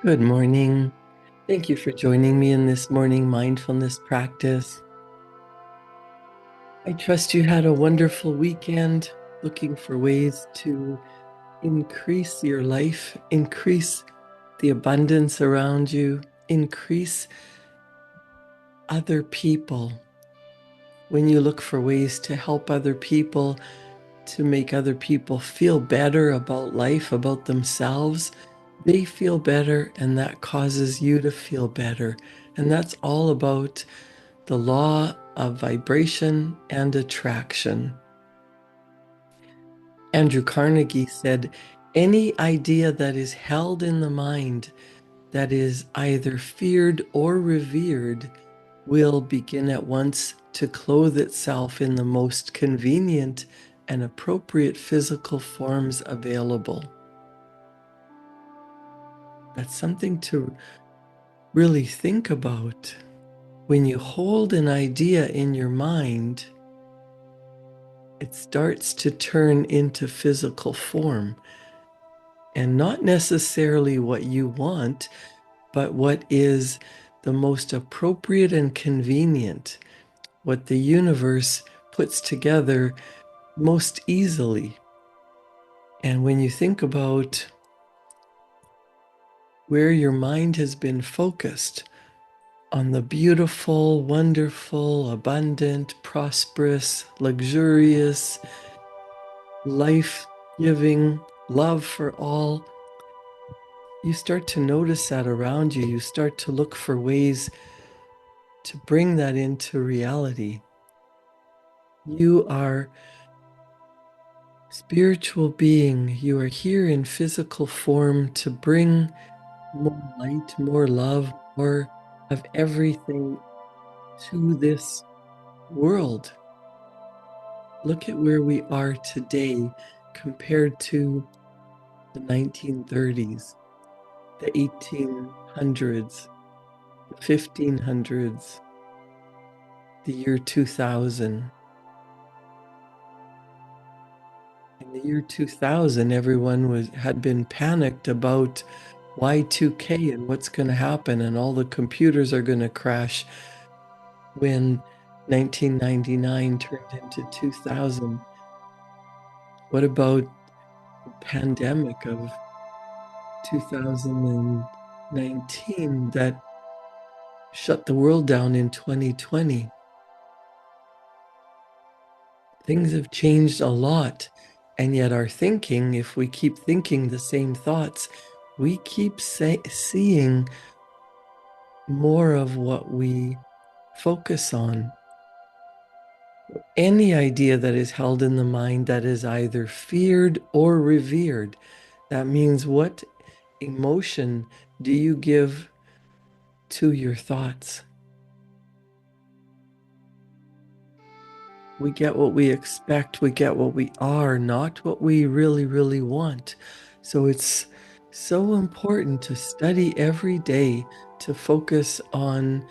Good morning. Thank you for joining me in this morning mindfulness practice. I trust you had a wonderful weekend, looking for ways to increase your life, increase the abundance around you, increase other people. When you look for ways to help other people, to make other people feel better about life, about themselves, they feel better, and that causes you to feel better. And that's all about the law of vibration and attraction. Andrew Carnegie said, any idea that is held in the mind that is either feared or revered will begin at once to clothe itself in the most convenient and appropriate physical forms available. That's something to really think about. When you hold an idea in your mind, it starts to turn into physical form, and not necessarily what you want, but what is the most appropriate and convenient, what the universe puts together most easily. And when you think about where your mind has been focused on the beautiful, wonderful, abundant, prosperous, luxurious, life-giving love for all, you start to notice that around you. You start to look for ways to bring that into reality. You are a spiritual being. You are here in physical form to bring more light, more love, more of everything to this world. Look at where we are today compared to the 1930s, the 1800s, the 1500s, the year 2000. In the year 2000, everyone had been panicked about Y2K and what's going to happen, and all the computers are going to crash when 1999 turned into 2000. What about the pandemic of 2019 that shut the world down in 2020? Things have changed a lot, and yet our thinking, if we keep thinking the same thoughts, we keep seeing more of what we focus on. Any idea that is held in the mind that is either feared or revered, that means what emotion do you give to your thoughts? We get what we expect, we get what we are, not what we really, really want. So it's so important to study every day, to focus on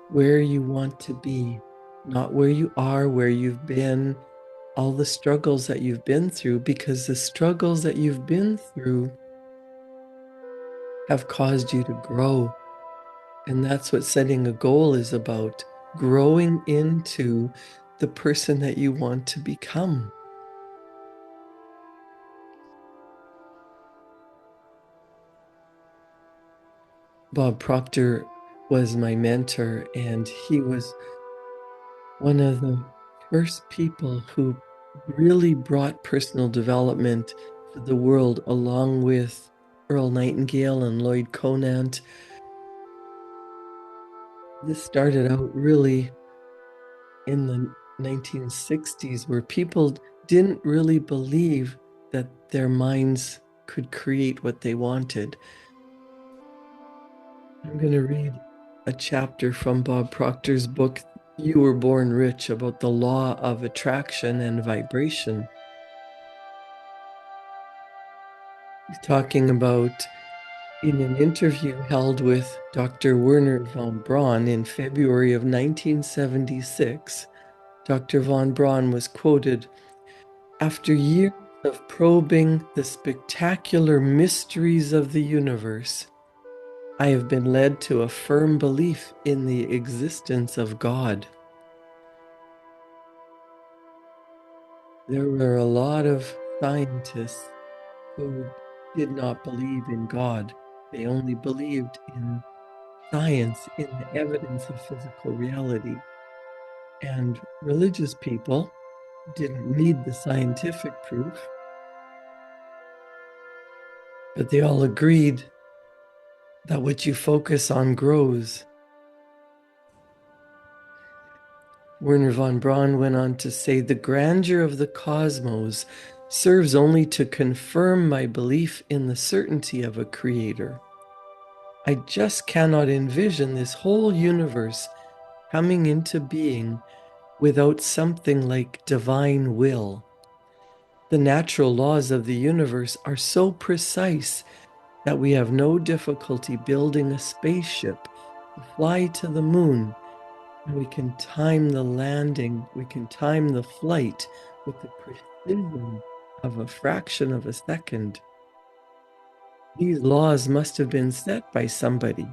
where you want to be, not where you are, where you've been, all the struggles that you've been through, because the struggles that you've been through have caused you to grow. And that's what setting a goal is about, growing into the person that you want to become. Bob Proctor was my mentor, and he was one of the first people who really brought personal development to the world, along with Earl Nightingale and Lloyd Conant. This started out really in the 1960s, where people didn't really believe that their minds could create what they wanted. I'm going to read a chapter from Bob Proctor's book, You Were Born Rich, about the law of attraction and vibration. He's talking about, in an interview held with Dr. Werner von Braun in February of 1976, Dr. von Braun was quoted, "After years of probing the spectacular mysteries of the universe, I have been led to a firm belief in the existence of God. There were a lot of scientists who did not believe in God. They only believed in science, in the evidence of physical reality. And religious people didn't need the scientific proof, but they all agreed that what you focus on grows. Werner von Braun went on to say, "The grandeur of the cosmos serves only to confirm my belief in the certainty of a creator. I just cannot envision this whole universe coming into being without something like divine will. The natural laws of the universe are so precise that we have no difficulty building a spaceship to fly to the moon, and we can time the landing, we can time the flight with the precision of a fraction of a second. These laws must have been set by somebody."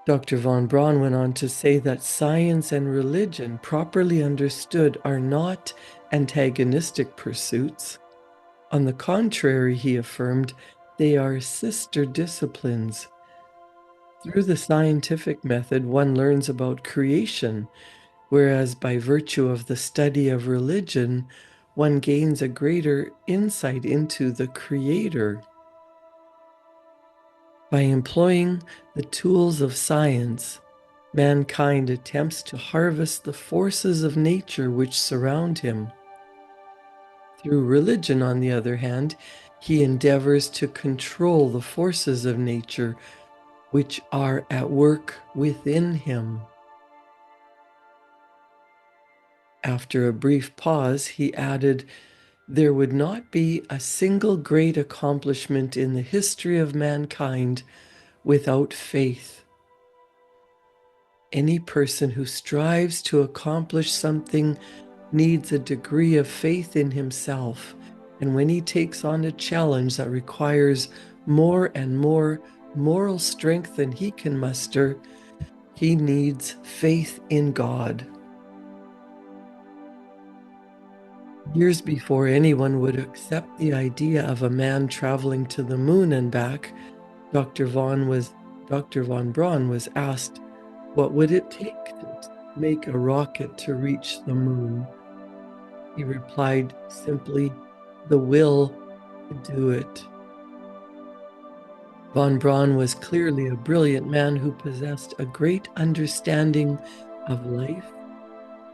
Dr. von Braun went on to say that science and religion, properly understood, are not antagonistic pursuits. On the contrary, he affirmed, they are sister disciplines. Through the scientific method, one learns about creation, whereas by virtue of the study of religion, one gains a greater insight into the Creator. By employing the tools of science, mankind attempts to harvest the forces of nature which surround him. Through religion, on the other hand, he endeavors to control the forces of nature which are at work within him. After a brief pause, he added, "There would not be a single great accomplishment in the history of mankind without faith. Any person who strives to accomplish something needs a degree of faith in himself, and when he takes on a challenge that requires more and more moral strength than he can muster, he needs faith in God." Years before anyone would accept the idea of a man traveling to the moon and back, Dr. von Braun was asked, what would it take to make a rocket to reach the moon? He replied simply, "The will to do it." Von Braun was clearly a brilliant man who possessed a great understanding of life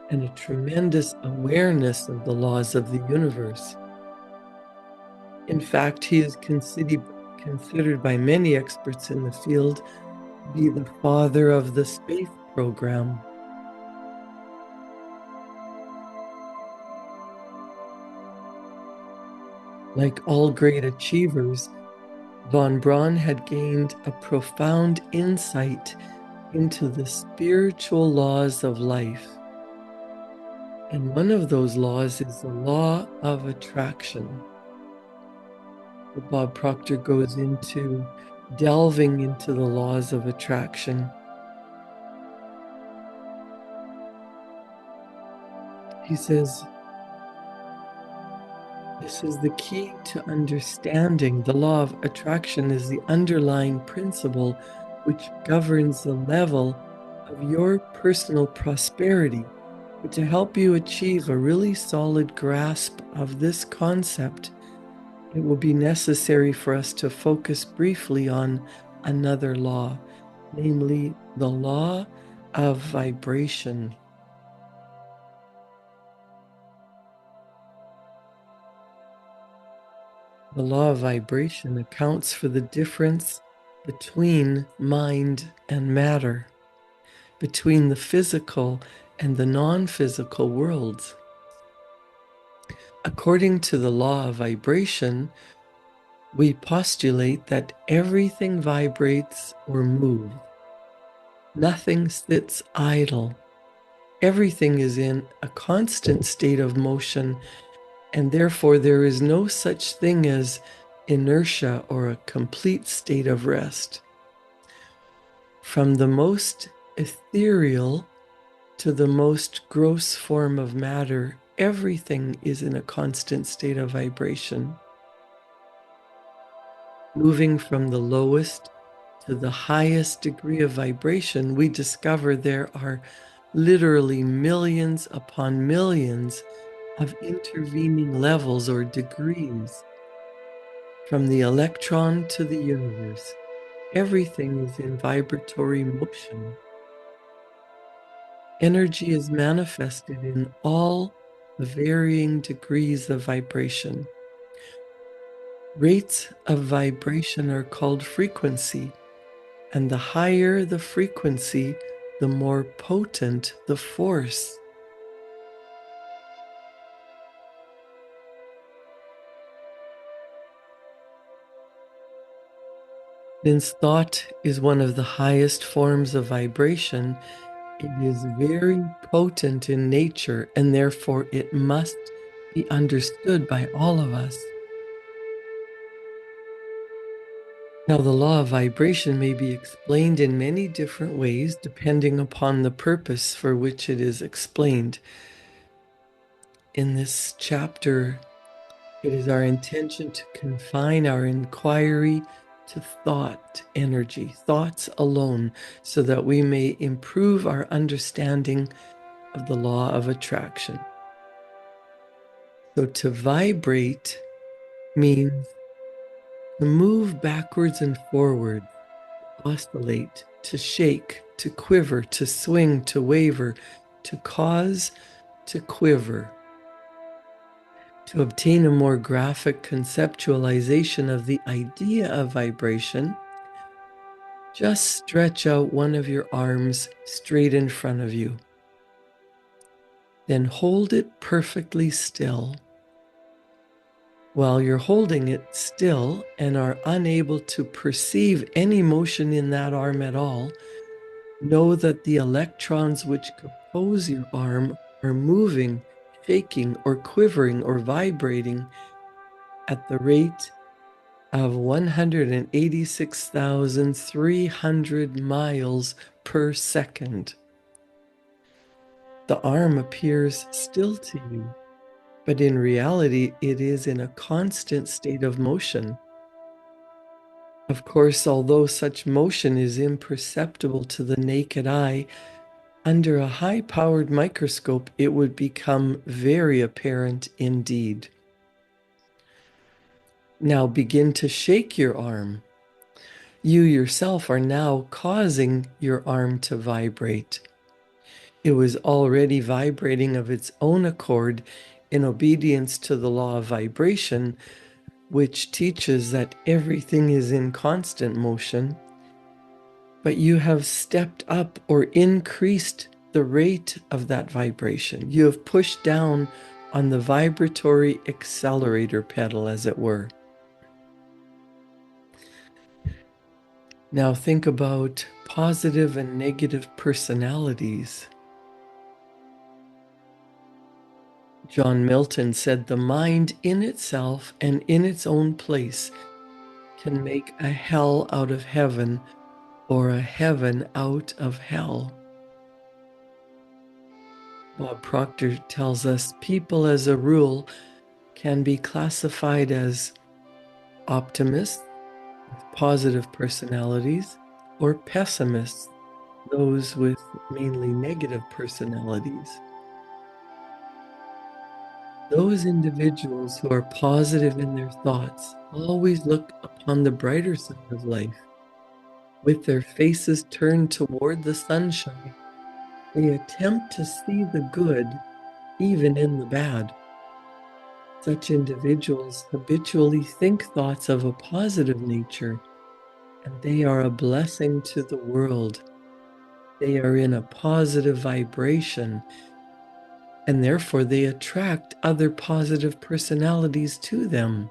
and a tremendous awareness of the laws of the universe. In fact, he is considered by many experts in the field to be the father of the space program. Like all great achievers, von Braun had gained a profound insight into the spiritual laws of life. And one of those laws is the law of attraction. Bob Proctor goes into delving into the laws of attraction. He says, "This is the key to understanding. The law of attraction is the underlying principle which governs the level of your personal prosperity. But to help you achieve a really solid grasp of this concept, it will be necessary for us to focus briefly on another law, namely the law of vibration." The law of vibration accounts for the difference between mind and matter, between the physical and the non-physical worlds. According to the law of vibration, we postulate that everything vibrates or moves. Nothing sits idle. Everything is in a constant state of motion, and therefore there is no such thing as inertia or a complete state of rest. From the most ethereal to the most gross form of matter, everything is in a constant state of vibration. Moving from the lowest to the highest degree of vibration, we discover there are literally millions upon millions of intervening levels or degrees. From the electron to the universe, everything is in vibratory motion. Energy is manifested in all the varying degrees of vibration. Rates of vibration are called frequency, and the higher the frequency, the more potent the force. Since thought is one of the highest forms of vibration, it is very potent in nature, and therefore it must be understood by all of us. Now, the law of vibration may be explained in many different ways depending upon the purpose for which it is explained. In this chapter, it is our intention to confine our inquiry to thought energy, thoughts alone, so that we may improve our understanding of the law of attraction. So to vibrate means to move backwards and forward, oscillate, to shake, to quiver, to swing, to waver, to cause, to quiver. To obtain a more graphic conceptualization of the idea of vibration, just stretch out one of your arms straight in front of you. Then hold it perfectly still. While you're holding it still and are unable to perceive any motion in that arm at all, know that the electrons which compose your arm are moving, shaking, or quivering or vibrating at the rate of 186,300 miles per second. The arm appears still to you, but in reality, it is in a constant state of motion. Of course, although such motion is imperceptible to the naked eye, under a high-powered microscope, it would become very apparent indeed. Now begin to shake your arm. You yourself are now causing your arm to vibrate. It was already vibrating of its own accord in obedience to the law of vibration, which teaches that everything is in constant motion, but you have stepped up or increased the rate of that vibration. You have pushed down on the vibratory accelerator pedal, as it were. Now think about positive and negative personalities. John Milton said, "The mind in itself and in its own place can make a hell out of heaven or a heaven out of hell." Bob Proctor tells us people as a rule can be classified as optimists, positive personalities, or pessimists, those with mainly negative personalities. Those individuals who are positive in their thoughts always look upon the brighter side of life. With their faces turned toward the sunshine, they attempt to see the good even in the bad. Such individuals habitually think thoughts of a positive nature, and they are a blessing to the world. They are in a positive vibration, and therefore they attract other positive personalities to them.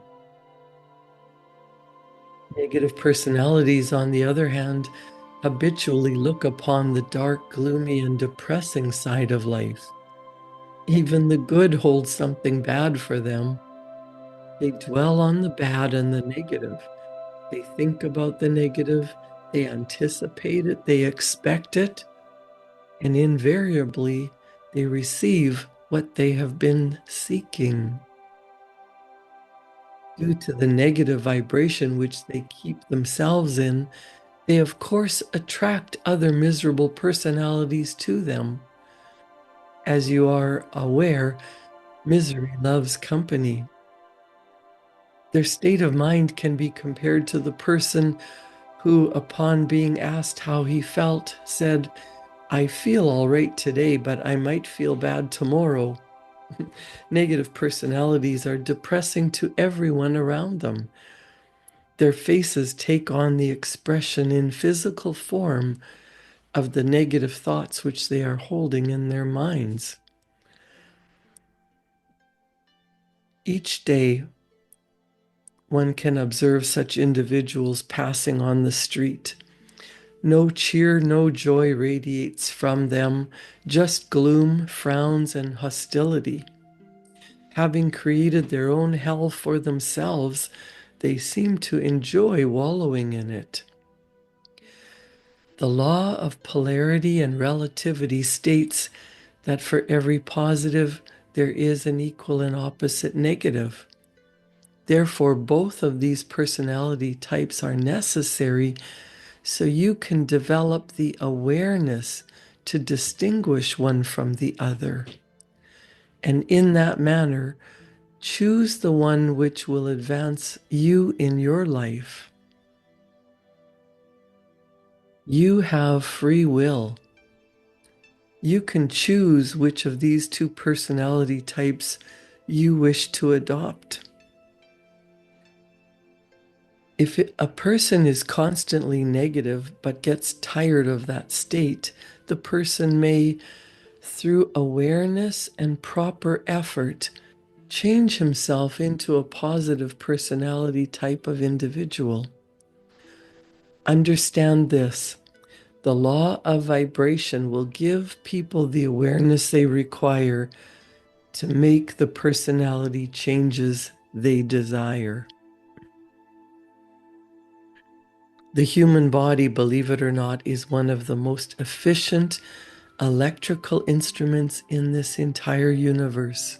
Negative personalities, on the other hand, habitually look upon the dark, gloomy, and depressing side of life. Even the good holds something bad for them. They dwell on the bad and the negative. They think about the negative, they anticipate it, they expect it, and invariably they receive what they have been seeking. Due to the negative vibration which they keep themselves in, they of course attract other miserable personalities to them. As you are aware, misery loves company. Their state of mind can be compared to the person who, upon being asked how he felt, said, "I feel all right today, but I might feel bad tomorrow." Negative personalities are depressing to everyone around them. Their faces take on the expression in physical form of the negative thoughts which they are holding in their minds. Each day, one can observe such individuals passing on the street. No cheer, no joy radiates from them, just gloom, frowns, and hostility. Having created their own hell for themselves, they seem to enjoy wallowing in it. The law of polarity and relativity states that for every positive, there is an equal and opposite negative. Therefore, both of these personality types are necessary so you can develop the awareness to distinguish one from the other. And in that manner, choose the one which will advance you in your life. You have free will. You can choose which of these two personality types you wish to adopt. If a person is constantly negative but gets tired of that state, the person may, through awareness and proper effort, change himself into a positive personality type of individual. Understand this: the law of vibration will give people the awareness they require to make the personality changes they desire. The human body, believe it or not, is one of the most efficient electrical instruments in this entire universe.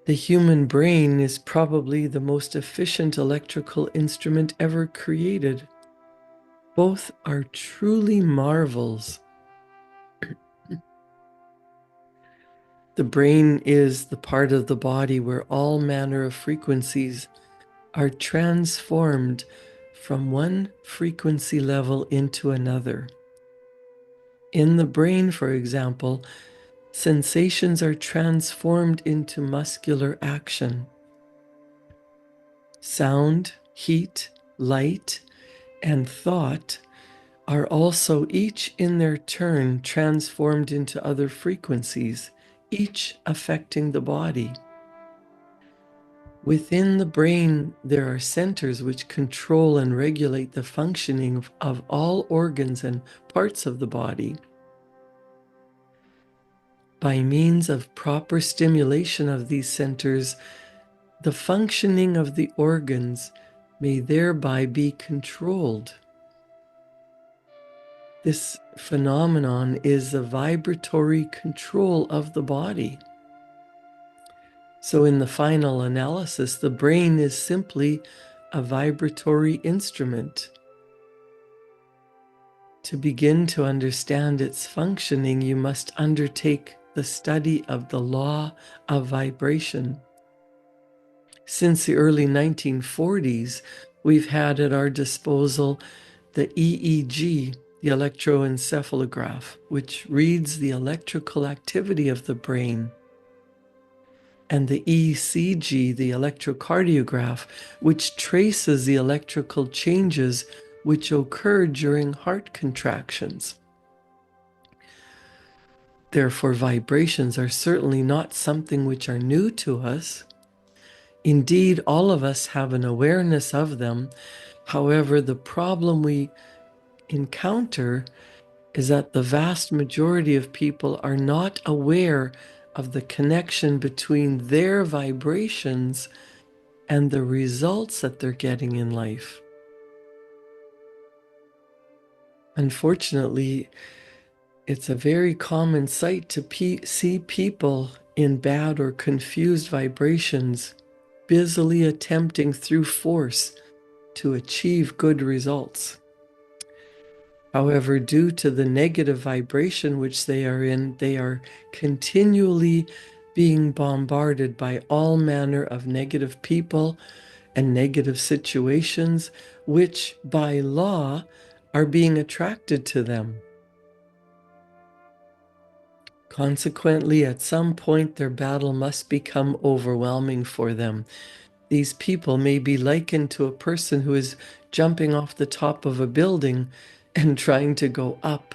The human brain is probably the most efficient electrical instrument ever created. Both are truly marvels. The brain is the part of the body where all manner of frequencies are transformed from one frequency level into another. In the brain, for example, sensations are transformed into muscular action. Sound, heat, light, and thought are also each in their turn transformed into other frequencies, each affecting the body. Within the brain, there are centers which control and regulate the functioning of all organs and parts of the body. By means of proper stimulation of these centers, the functioning of the organs may thereby be controlled. This phenomenon is the vibratory control of the body. So in the final analysis, the brain is simply a vibratory instrument. To begin to understand its functioning, you must undertake the study of the law of vibration. Since the early 1940s, we've had at our disposal the EEG, the electroencephalograph, which reads the electrical activity of the brain, and the ECG, the electrocardiograph, which traces the electrical changes which occur during heart contractions. Therefore, vibrations are certainly not something which are new to us. Indeed, all of us have an awareness of them. However, the problem we encounter is that the vast majority of people are not aware of the connection between their vibrations and the results that they're getting in life. Unfortunately, it's a very common sight to see people in bad or confused vibrations busily attempting through force to achieve good results. However, due to the negative vibration which they are in, they are continually being bombarded by all manner of negative people and negative situations, which by law are being attracted to them. Consequently, at some point, their battle must become overwhelming for them. These people may be likened to a person who is jumping off the top of a building and trying to go up.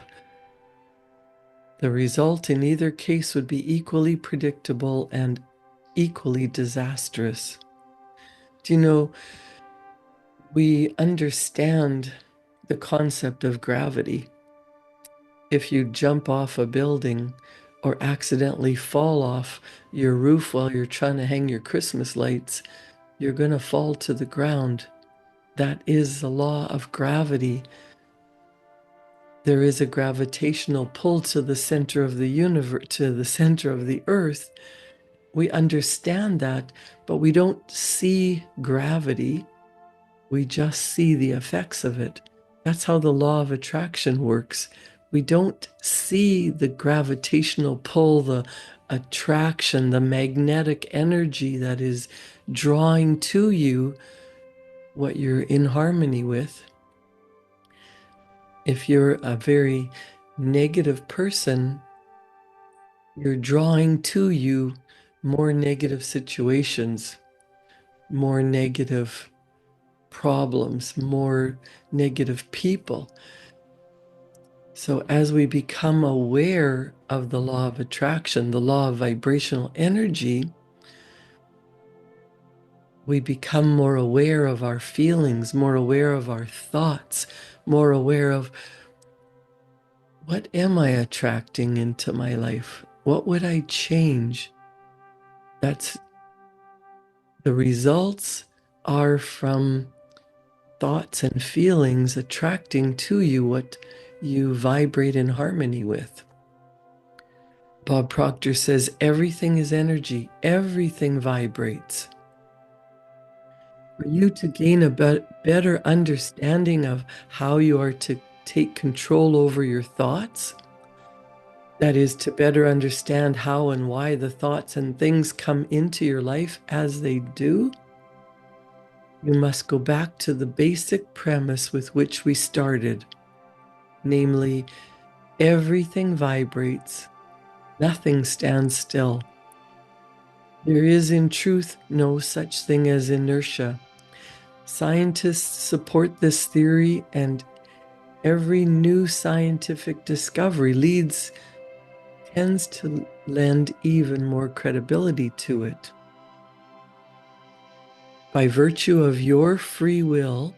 The result in either case would be equally predictable and equally disastrous. Do you know, we understand the concept of gravity. If you jump off a building or accidentally fall off your roof while you're trying to hang your Christmas lights, you're going to fall to the ground. That is the law of gravity. There is a gravitational pull to the center of the universe, to the center of the earth. We understand that, but we don't see gravity. We just see the effects of it. That's how the law of attraction works. We don't see the gravitational pull, the attraction, the magnetic energy that is drawing to you what you're in harmony with. If you're a very negative person, you're drawing to you more negative situations, more negative problems, more negative people. So as we become aware of the law of attraction, the law of vibrational energy, we become more aware of our feelings, more aware of our thoughts, more aware of what am I attracting into my life? What would I change? That's the results are from thoughts and feelings attracting to you what you vibrate in harmony with. Bob Proctor says everything is energy, everything vibrates. For you to gain a better understanding of how you are to take control over your thoughts, that is, to better understand how and why the thoughts and things come into your life as they do, you must go back to the basic premise with which we started, namely, everything vibrates, nothing stands still. There is in truth no such thing as inertia. Scientists support this theory, and every new scientific discovery tends to lend even more credibility to it. By virtue of your free will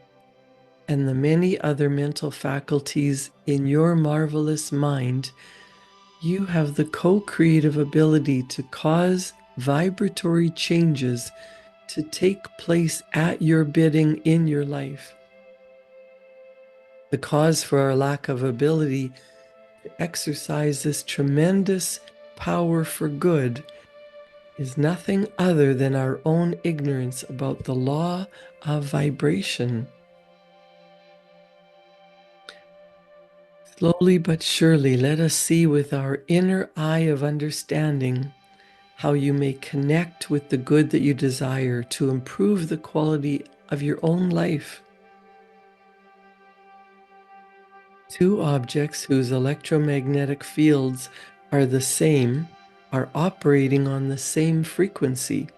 and the many other mental faculties in your marvelous mind, you have the co-creative ability to cause vibratory changes to take place at your bidding in your life. The cause for our lack of ability to exercise this tremendous power for good is nothing other than our own ignorance about the law of vibration. Slowly but surely, let us see with our inner eye of understanding how you may connect with the good that you desire to improve the quality of your own life. Two objects whose electromagnetic fields are the same are operating on the same frequency.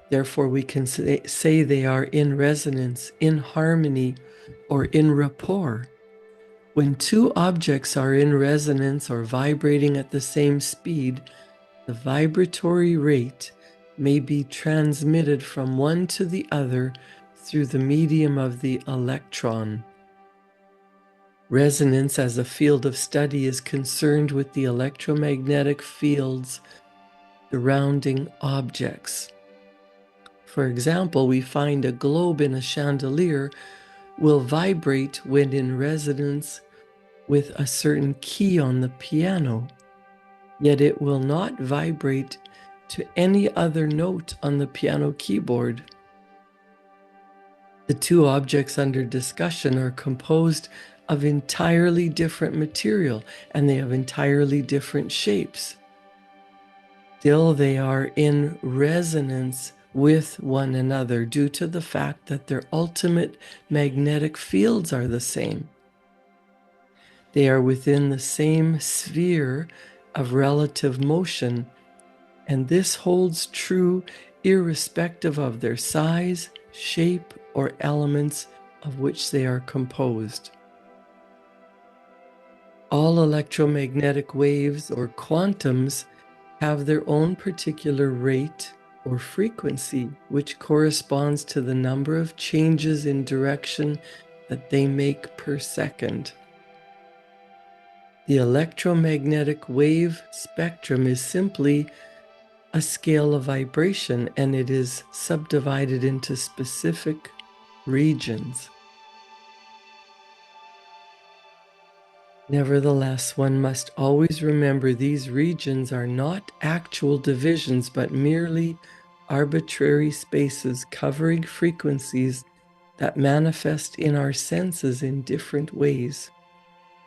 Therefore, we can say they are in resonance, in harmony, or in rapport. When two objects are in resonance or vibrating at the same speed, the vibratory rate may be transmitted from one to the other through the medium of the electron. Resonance as a field of study is concerned with the electromagnetic fields surrounding objects. For example, we find a globe in a chandelier will vibrate when in resonance with a certain key on the piano, yet it will not vibrate to any other note on the piano keyboard. The two objects under discussion are composed of entirely different material, and they have entirely different shapes. Still, they are in resonance with one another due to the fact that their ultimate magnetic fields are the same. They are within the same sphere of relative motion, and this holds true irrespective of their size, shape, or elements of which they are composed. All electromagnetic waves or quantums have their own particular rate or frequency, which corresponds to the number of changes in direction that they make per second. The electromagnetic wave spectrum is simply a scale of vibration, and it is subdivided into specific regions. Nevertheless, one must always remember these regions are not actual divisions, but merely arbitrary spaces covering frequencies that manifest in our senses in different ways.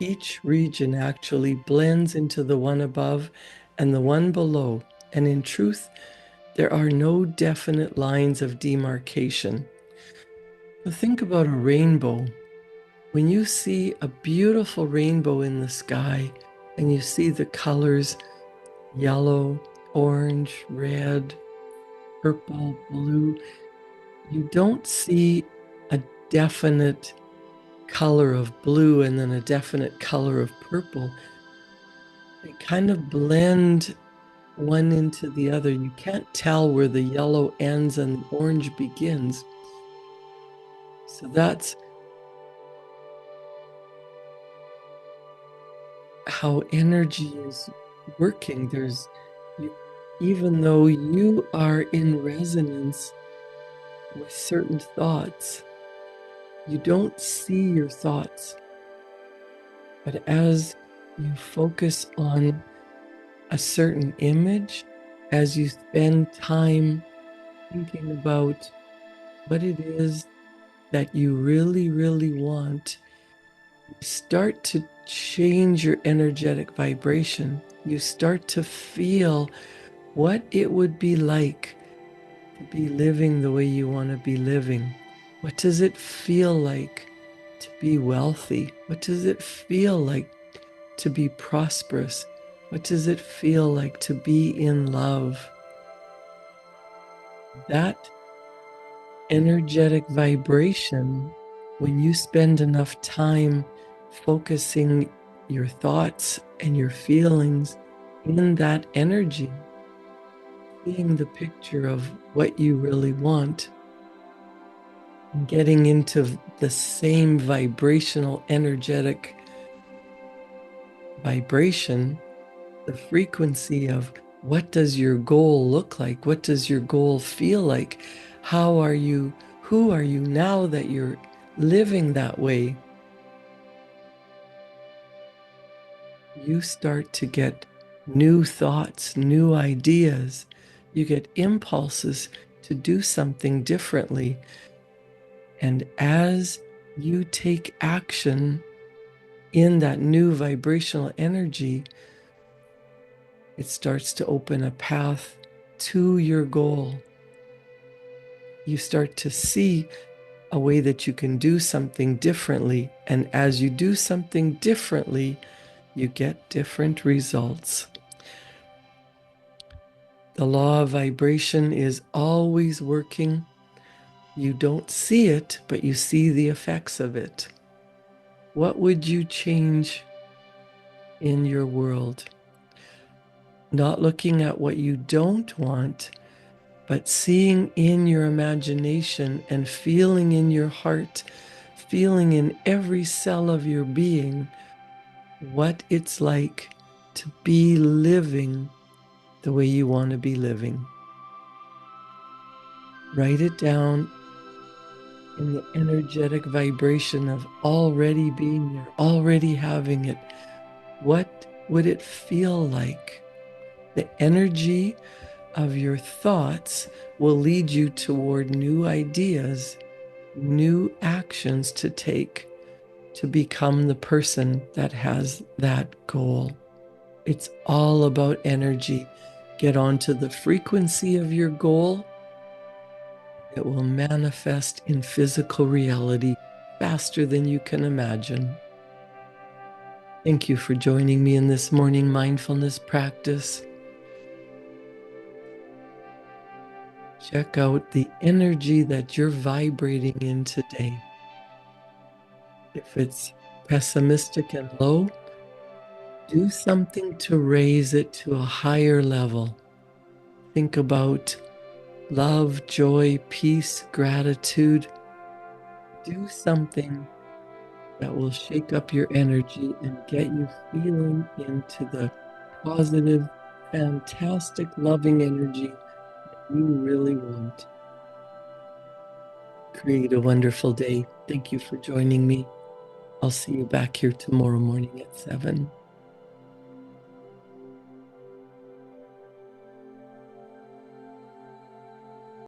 Each region actually blends into the one above and the one below, and in truth, there are no definite lines of demarcation. So think about a rainbow. When you see a beautiful rainbow in the sky and you see the colors yellow, orange, red, purple, blue, you don't see a definite color of blue and then a definite color of purple. They kind of blend one into the other. You can't tell where the yellow ends and the orange begins. So that's how energy is working. Even though you are in resonance with certain thoughts, you don't see your thoughts. But as you focus on a certain image, as you spend time thinking about what it is that you really, really want, you start to change your energetic vibration. You start to feel what it would be like to be living the way you want to be living. What does it feel like to be wealthy? What does it feel like to be prosperous? What does it feel like to be in love? That energetic vibration, when you spend enough time focusing your thoughts and your feelings in that energy, seeing the picture of what you really want, and getting into the same vibrational, energetic vibration, the frequency of what does your goal look like? What does your goal feel like? Who are you now that you're living that way? You start to get new thoughts, new ideas. You get impulses to do something differently. And as you take action in that new vibrational energy, it starts to open a path to your goal. You start to see a way that you can do something differently. And as you do something differently, you get different results. The law of vibration is always working. You don't see it, but you see the effects of it. What would you change in your world? Not looking at what you don't want, but seeing in your imagination and feeling in your heart, feeling in every cell of your being what it's like to be living the way you want to be living. Write it down in the energetic vibration of already being there, already having it. What would it feel like? The energy of your thoughts will lead you toward new ideas, new actions to take to become the person that has that goal. It's all about energy. Get onto the frequency of your goal. It will manifest in physical reality faster than you can imagine. Thank you for joining me in this morning mindfulness practice. Check out the energy that you're vibrating in today. If it's pessimistic and low, do something to raise it to a higher level. Think about love, joy, peace, gratitude. Do something that will shake up your energy and get you feeling into the positive, fantastic, loving energy you really want. Create a wonderful day. Thank you for joining me. I'll see you back here tomorrow morning at 7.